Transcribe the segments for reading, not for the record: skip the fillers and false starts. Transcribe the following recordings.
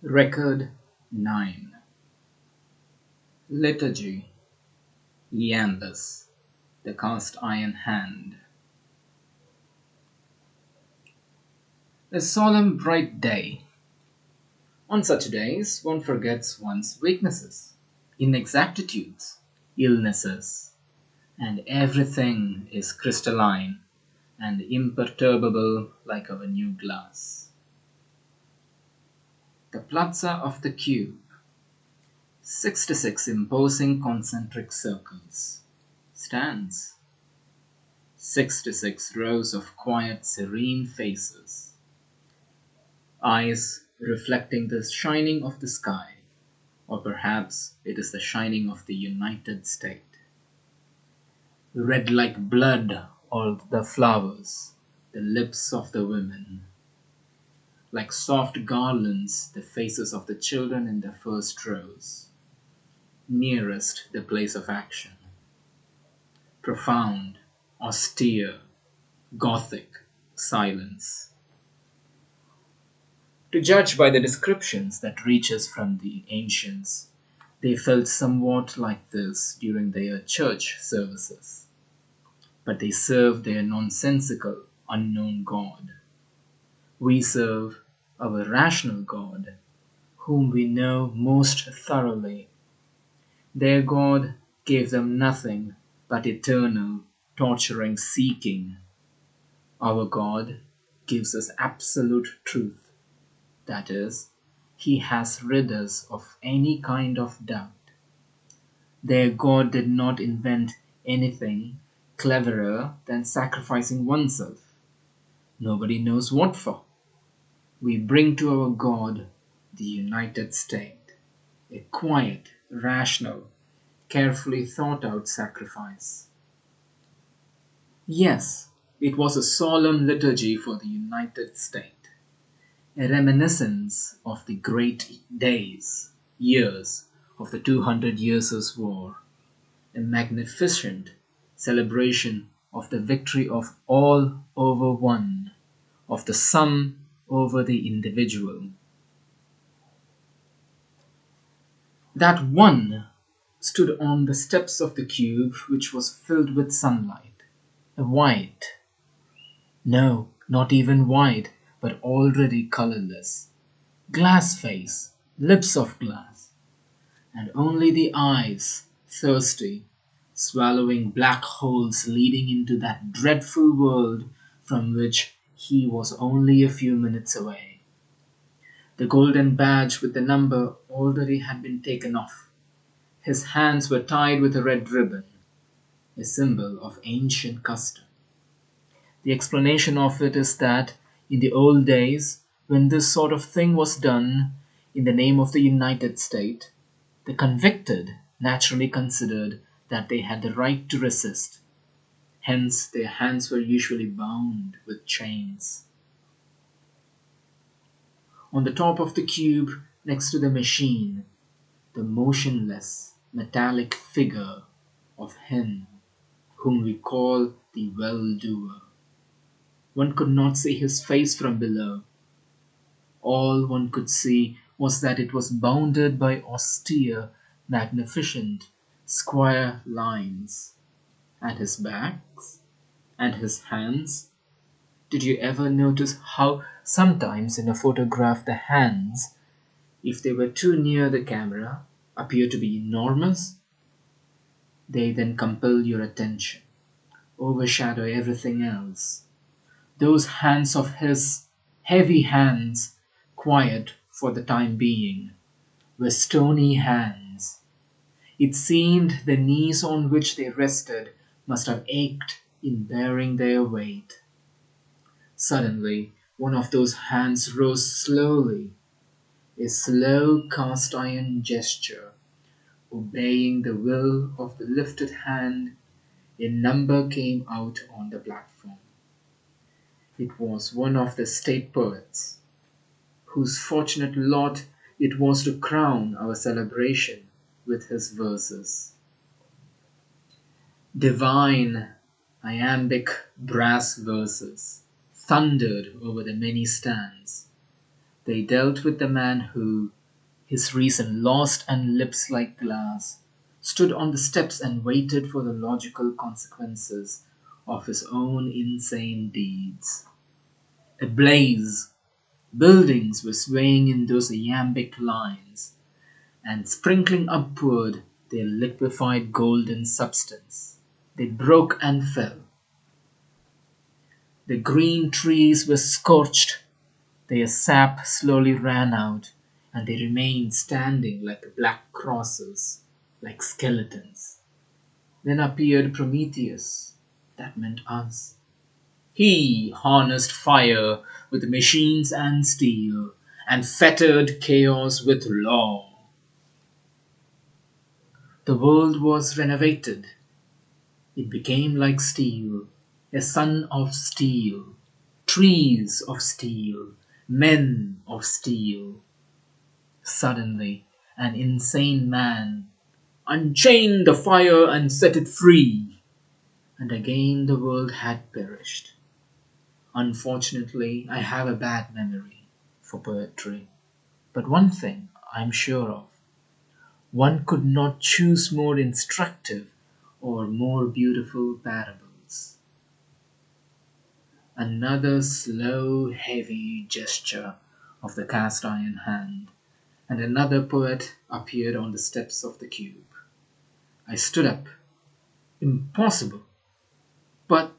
Record 9. Liturgy. Iambus, the cast iron hand. A solemn bright day. On such days one forgets one's weaknesses, inexactitudes, illnesses, and everything is crystalline and imperturbable like our new glass. The plaza of the cube. 66 imposing concentric circles. Stands. 66 rows of quiet, serene faces. Eyes reflecting the shining of the sky, or perhaps it is the shining of the United States. Red like blood all the flowers, the lips of the women. Like soft garlands, the faces of the children in the first rows. Nearest the place of action. Profound, austere, Gothic silence. To judge by the descriptions that reach us from the ancients, they felt somewhat like this during their church services. But they served their nonsensical, unknown God. We serve our rational God, whom we know most thoroughly. Their God gave them nothing but eternal, torturing seeking. Our God gives us absolute truth. That is, He has rid us of any kind of doubt. Their God did not invent anything cleverer than sacrificing oneself. Nobody knows what for. We bring to our God the United States, a quiet, rational, carefully thought out sacrifice. Yes, it was a solemn liturgy for the United States, a reminiscence of the great days, years of the 200 Years' War, a magnificent celebration of the victory of all over one, of the sum over the individual. That one stood on the steps of the cube which was filled with sunlight, a white, no, not even white, but already colorless, glass face, lips of glass, and only the eyes, thirsty, swallowing black holes leading into that dreadful world from which he was only a few minutes away. The golden badge with the number already had been taken off. His hands were tied with a red ribbon, a symbol of ancient custom. The explanation of it is that in the old days, when this sort of thing was done in the name of the United States, the convicted naturally considered that they had the right to resist. Hence, their hands were usually bound with chains. On the top of the cube, next to the machine, the motionless, metallic figure of him whom we call the well-doer. One could not see his face from below. All one could see was that it was bounded by austere, magnificent, square lines. And his back, and his hands. Did you ever notice how sometimes in a photograph the hands, if they were too near the camera, appear to be enormous? They then compel your attention, overshadow everything else. Those hands of his, heavy hands, quiet for the time being, were stony hands. It seemed the knees on which they rested must have ached in bearing their weight. Suddenly, one of those hands rose slowly, a slow cast iron gesture. Obeying the will of the lifted hand, a number came out on the platform. It was one of the state poets, whose fortunate lot it was to crown our celebration with his verses. Divine, iambic brass verses thundered over the many stands. They dealt with the man who, his reason lost and lips like glass, stood on the steps and waited for the logical consequences of his own insane deeds. Ablaze, buildings were swaying in those iambic lines, and sprinkling upward their liquefied golden substance. They broke and fell. The green trees were scorched, their sap slowly ran out, and they remained standing like black crosses, like skeletons. Then appeared Prometheus, that meant us. He harnessed fire with machines and steel, and fettered chaos with law. The world was renovated. It became like steel, a sun of steel, trees of steel, men of steel. Suddenly, an insane man unchained the fire and set it free, and again the world had perished. Unfortunately, I have a bad memory for poetry, but one thing I am sure of: one could not choose more instructive or more beautiful parables. Another slow, heavy gesture of the cast iron hand, and another poet appeared on the steps of the cube. I stood up. Impossible! But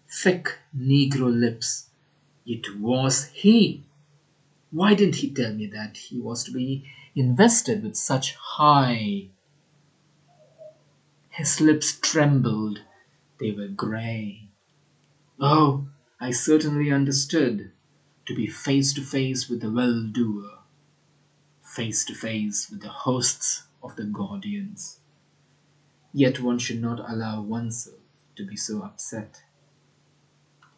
thick Negro lips. It was he. Why didn't he tell me that he was to be invested with such high? His lips trembled. They were grey. Oh, I certainly understood. To be face to face with the well-doer, face to face with the hosts of the guardians. Yet one should not allow oneself to be so upset.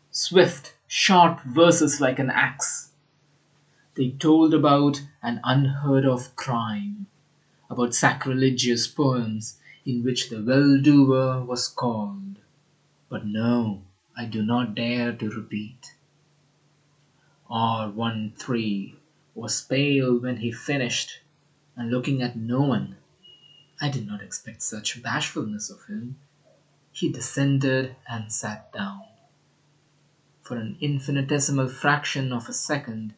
Swift, sharp verses like an axe. They told about an unheard of crime, about sacrilegious poems in which the well-doer was called. But no, I do not dare to repeat. R13 was pale when he finished, and looking at no one. I did not expect such bashfulness of him. He descended and sat down. For an infinitesimal fraction of a second,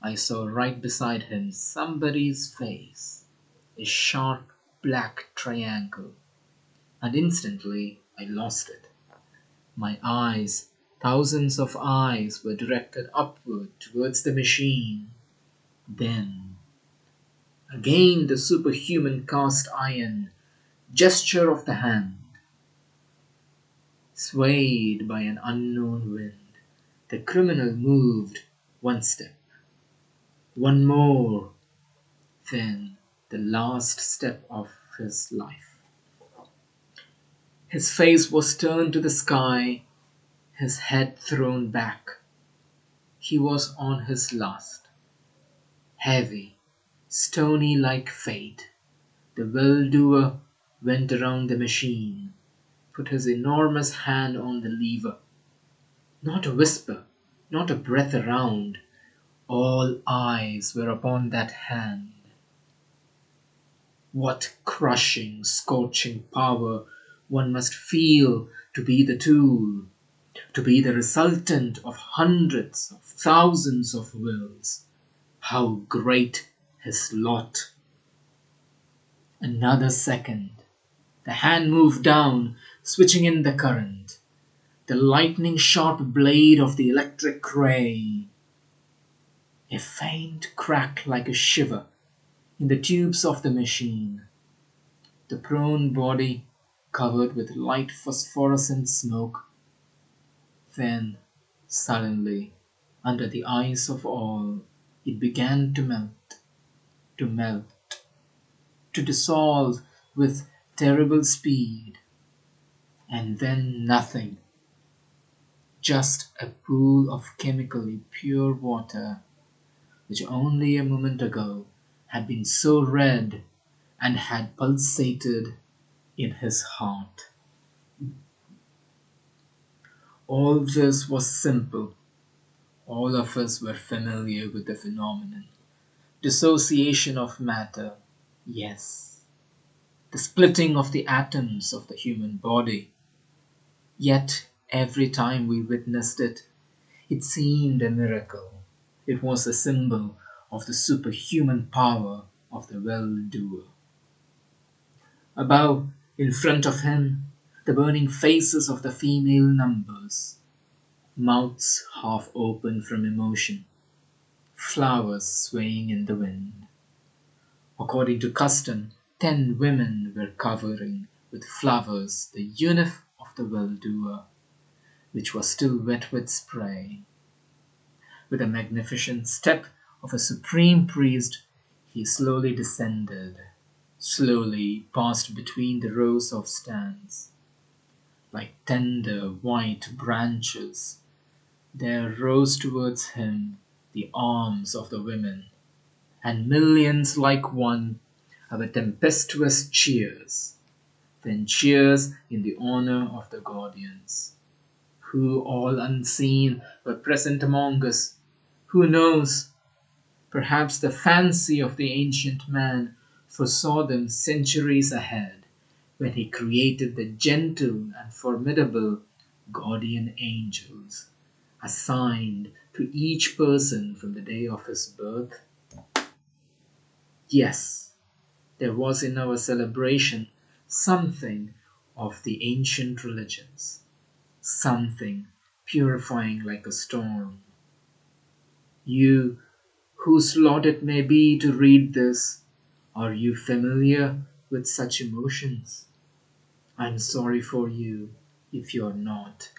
I saw right beside him somebody's face, a sharp black triangle, and instantly I lost it. My eyes, thousands of eyes, were directed upward towards the machine. Then, again the superhuman cast iron gesture of the hand. Swayed by an unknown wind, the criminal moved one step, one more, then the last step of his life. His face was turned to the sky, his head thrown back. He was on his last. Heavy, stony like fate, the well-doer went around the machine, put his enormous hand on the lever. Not a whisper, not a breath around. All eyes were upon that hand. What crushing, scorching power one must feel to be the tool, to be the resultant of hundreds of thousands of wills. How great his lot! Another second. The hand moved down, switching in the current. The lightning-sharp blade of the electric ray. A faint crack like a shiver in the tubes of the machine. The prone body covered with light phosphorescent smoke. Then, suddenly, under the eyes of all, it began to melt, to dissolve with terrible speed. And then nothing. Just a pool of chemically pure water, which only a moment ago had been so red and had pulsated in his heart. All this was simple, All of us were familiar with the phenomenon. Dissociation of matter, yes. The splitting of the atoms of the human body. Yet, every time we witnessed it, it seemed a miracle. It was a symbol of the superhuman power of the well-doer. Above, in front of him, the burning faces of the female numbers, mouths half open from emotion, flowers swaying in the wind. According to custom, 10 women were covering with flowers the uniform of the well-doer, which was still wet with spray. With a magnificent step of a supreme priest, he slowly descended, slowly passed between the rows of stands. Like tender white branches, there rose towards him the arms of the women, and millions like one our tempestuous cheers, then cheers in the honor of the guardians, who all unseen were present among us. Who knows? Perhaps the fancy of the ancient man foresaw them centuries ahead, when he created the gentle and formidable guardian angels, assigned to each person from the day of his birth. Yes, there was in our celebration something of the ancient religions, something purifying like a storm. You, whose lot it may be to read this, are you familiar with such emotions? I'm sorry for you if you're not.